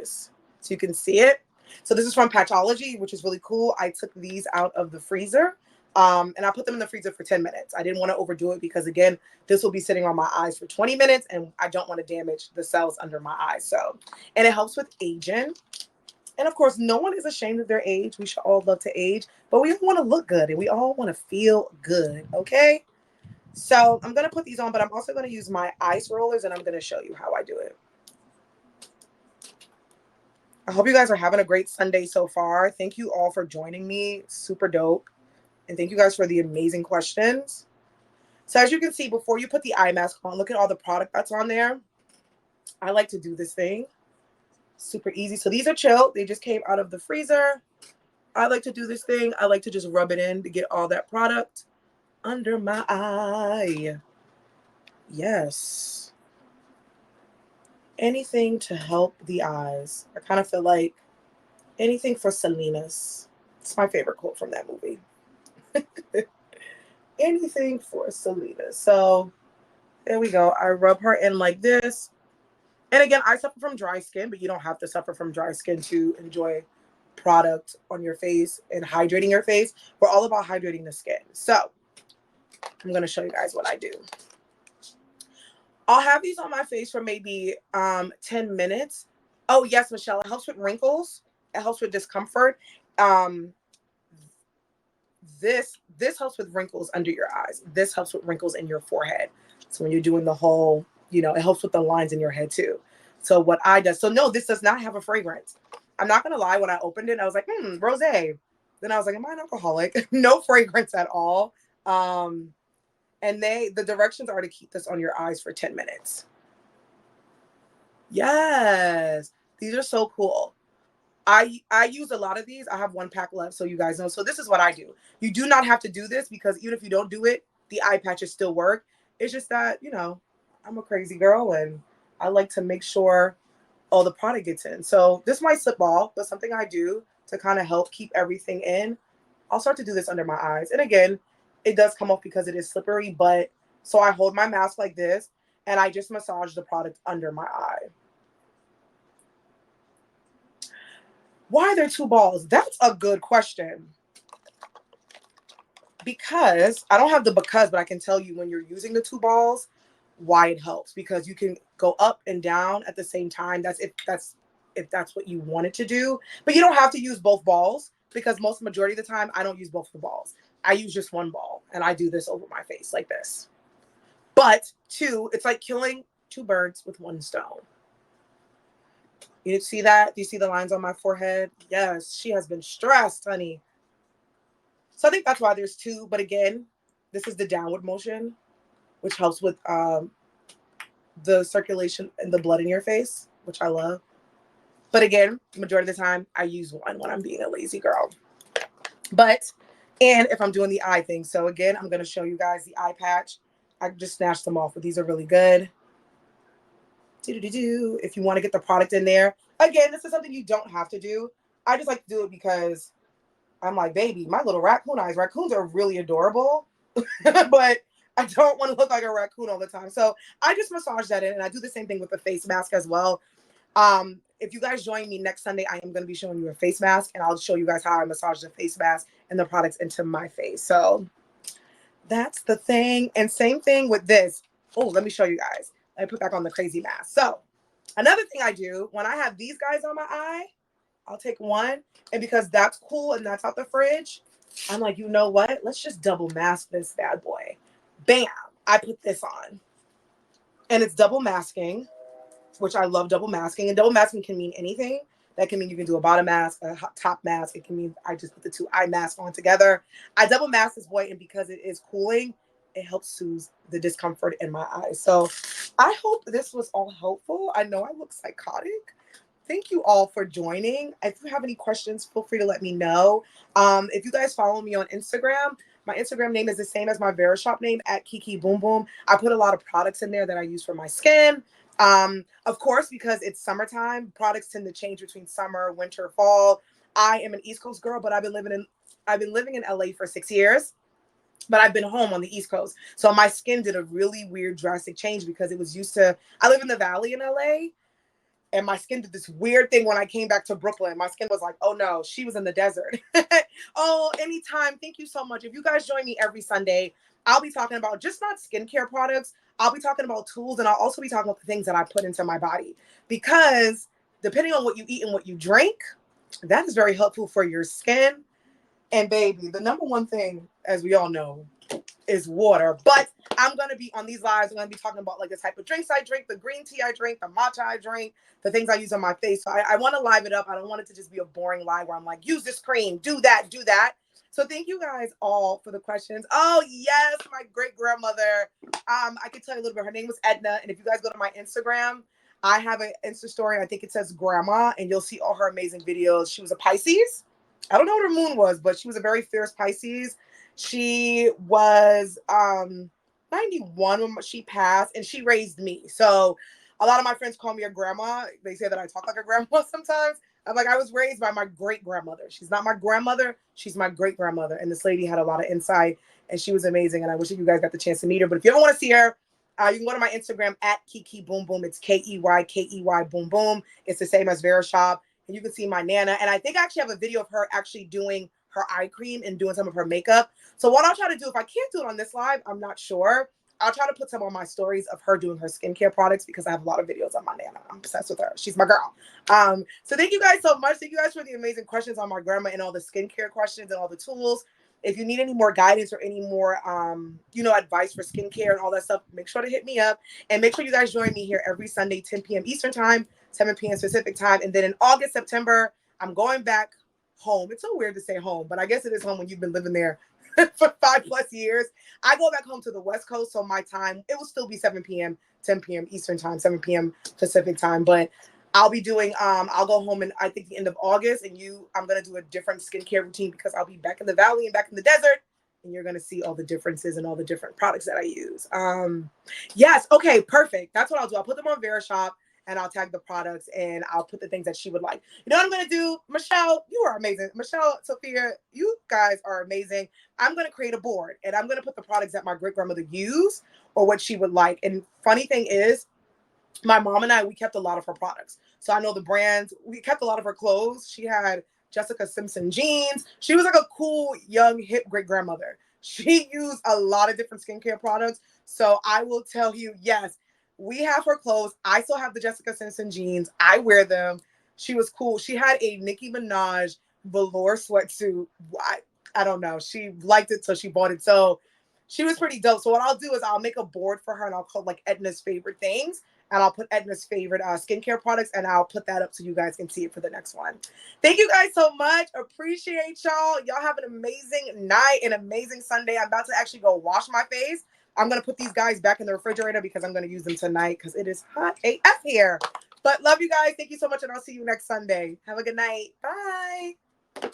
eyes. So you can see it. So this is from Patchology, which is really cool. I took these out of the freezer. And I put them in the freezer for 10 minutes. I didn't want to overdo it because, again, this will be sitting on my eyes for 20 minutes, and I don't want to damage the cells under my eyes. So, and it helps with aging. And of course, no one is ashamed of their age. We should all love to age, but we all want to look good and we all want to feel good. Okay. So I'm going to put these on, but I'm also going to use my ice rollers and I'm going to show you how I do it. I hope you guys are having a great Sunday so far. Thank you all for joining me. Super dope. And thank you guys for the amazing questions. So as you can see, before you put the eye mask on, look at all the product that's on there. I like to do this thing. Super easy. So these are chilled. They just came out of the freezer. I like to do this thing. I like to just rub it in to get all that product under my eye. Yes. Anything to help the eyes. I kind of feel like anything for Salinas. It's my favorite quote from that movie. Anything for Salinas. So there we go. I rub her in like this. And again, I suffer from dry skin, but you don't have to suffer from dry skin to enjoy product on your face and hydrating your face. We're all about hydrating the skin. So I'm going to show you guys what I do. I'll have these on my face for maybe 10 minutes. Oh, yes, Michelle. It helps with wrinkles. It helps with discomfort. This helps with wrinkles under your eyes. This helps with wrinkles in your forehead. So when you're doing the whole, it helps with the lines in your head too. So what I do, so no, this does not have a fragrance. I'm not going to lie. When I opened it, I was like, rosé. Then I was like, am I an alcoholic? No fragrance at all. And the directions are to keep this on your eyes for 10 minutes. Yes. These are so cool. I use a lot of these. I have one pack left, so you guys know. So this is what I do. You do not have to do this because even if you don't do it, the eye patches still work. It's just that, I'm a crazy girl and I like to make sure all the product gets in. So this might slip off, but something I do to kind of help keep everything in, I'll start to do this under my eyes. And again, it does come off because it is slippery, but so I hold my mask like this and I just massage the product under my eye. Why are there two balls? That's a good question. Because I don't have but I can tell you when you're using the two balls, why it helps. Because you can go up and down at the same time. That's if that's what you wanted to do. But you don't have to use both balls because majority of the time I don't use both of the balls. I use just one ball and I do this over my face like this. But two, it's like killing two birds with one stone. You see that? Do you see the lines on my forehead? Yes, she has been stressed, honey. So I think that's why there's two. But again, this is the downward motion, which helps with the circulation and the blood in your face, which I love. But again, majority of the time, I use one when I'm being a lazy girl. And if I'm doing the eye thing. So again, I'm going to show you guys the eye patch. I just snatched them off, but these are really good. If you want to get the product in there. Again, this is something you don't have to do. I just like to do it because I'm like, baby, my little raccoon eyes. Raccoons are really adorable, but I don't want to look like a raccoon all the time. So I just massage that in, and I do the same thing with the face mask as well. If you guys join me next Sunday, I am going to be showing you a face mask, and I'll show you guys how I massage the face mask and the products into my face. So that's the thing. And same thing with this. Oh, let me show you guys. Let me put back on the crazy mask. So another thing I do when I have these guys on my eye, I'll take one. And because that's cool and that's out the fridge, I'm like, you know what? Let's just double mask this bad boy. Bam. I put this on. And it's double masking, which I love double masking. And double masking can mean anything. That can mean you can do a bottom mask, a top mask. It can mean I just put the two eye masks on together. I double mask this boy, and because it is cooling, it helps soothe the discomfort in my eyes. So I hope this was all helpful. I know I look psychotic. Thank you all for joining. If you have any questions, feel free to let me know. If you guys follow me on Instagram, my Instagram name is the same as my Verishop name, at Kiki Boom Boom. I put a lot of products in there that I use for my skin. Of course, because it's summertime, products tend to change between summer, winter, fall. I am an East Coast girl, but I've been living in LA for 6 years. But I've been home on the East Coast. So my skin did a really weird drastic change because it was used to, I live in the Valley in LA. And my skin did this weird thing when I came back to Brooklyn. My skin was like, oh no, she was in the desert. Oh, anytime. Thank you so much. If you guys join me every Sunday, I'll be talking about just not skincare products. I'll be talking about tools, and I'll also be talking about the things that I put into my body. Because depending on what you eat and what you drink, that is very helpful for your skin. And baby, the number one thing, as we all know, is water. But I'm going to be on these lives. I'm going to be talking about like the type of drinks I drink, the green tea I drink, the matcha I drink, the things I use on my face. So I want to live it up. I don't want it to just be a boring live where I'm like, use this cream, do that, do that. So thank you guys all for the questions. Oh, yes, my great grandmother. I can tell you a little bit. Her name was Edna. And if you guys go to my Instagram, I have an Insta story. I think it says grandma, and you'll see all her amazing videos. She was a Pisces. I don't know what her moon was, but she was a very fierce Pisces. She was 91 when she passed, and she raised me. So a lot of my friends call me a grandma. They say that I talk like a grandma sometimes. I'm like, I was raised by my great grandmother. She's not my grandmother. She's my great grandmother. And this lady had a lot of insight, and she was amazing. And I wish that you guys got the chance to meet her. But if you don't want to see her, you can go to my Instagram at Kiki Boom Boom. It's KEYKEY Boom Boom. It's the same as Verishop. And you can see my Nana. And I think I actually have a video of her actually doing her eye cream and doing some of her makeup. So what I'll try to do, if I can't do it on this live, I'm not sure. I'll try to put some on my stories of her doing her skincare products because I have a lot of videos on my Nana. I'm obsessed with her. She's my girl. So thank you guys so much. Thank you guys for the amazing questions on my grandma and all the skincare questions and all the tools. If you need any more guidance or any more, advice for skincare and all that stuff, make sure to hit me up. And make sure you guys join me here every Sunday, 10 p.m. Eastern time, 7 p.m. Pacific time. And then in August, September, I'm going back home. It's so weird to say home, but I guess it is home when you've been living there for 5+ years. I go back home to the West Coast, so my time, it will still be 7 p.m., 10 p.m. Eastern time, 7 p.m. Pacific time. But I'll be doing, I'll go home in, I think, the end of August, and I'm going to do a different skincare routine because I'll be back in the valley and back in the desert, and you're going to see all the differences and all the different products that I use. Yes. Okay, perfect. That's what I'll do. I'll put them on Verishop, and I'll tag the products, and I'll put the things that she would like. You know what I'm going to do? Michelle, you are amazing. Michelle, Sophia, you guys are amazing. I'm going to create a board, and I'm going to put the products that my great-grandmother used or what she would like. And funny thing is, my mom and I, we kept a lot of her products. So I know the brands. We kept a lot of her clothes. She had Jessica Simpson jeans. She was like a cool, young, hip great-grandmother. She used a lot of different skincare products. So I will tell you, yes, we have her clothes. I still have the Jessica Simpson jeans. I wear them. She was cool. She had a Nicki Minaj velour sweatsuit. I don't know. She liked it, so she bought it. So she was pretty dope. So what I'll do is I'll make a board for her, and I'll call like Edna's favorite things. And I'll put Edna's favorite skincare products, and I'll put that up so you guys can see it for the next one. Thank you guys so much. Appreciate y'all. Y'all have an amazing night, an amazing Sunday. I'm about to actually go wash my face. I'm going to put these guys back in the refrigerator because I'm going to use them tonight because it is hot AF here. But love you guys. Thank you so much, and I'll see you next Sunday. Have a good night. Bye.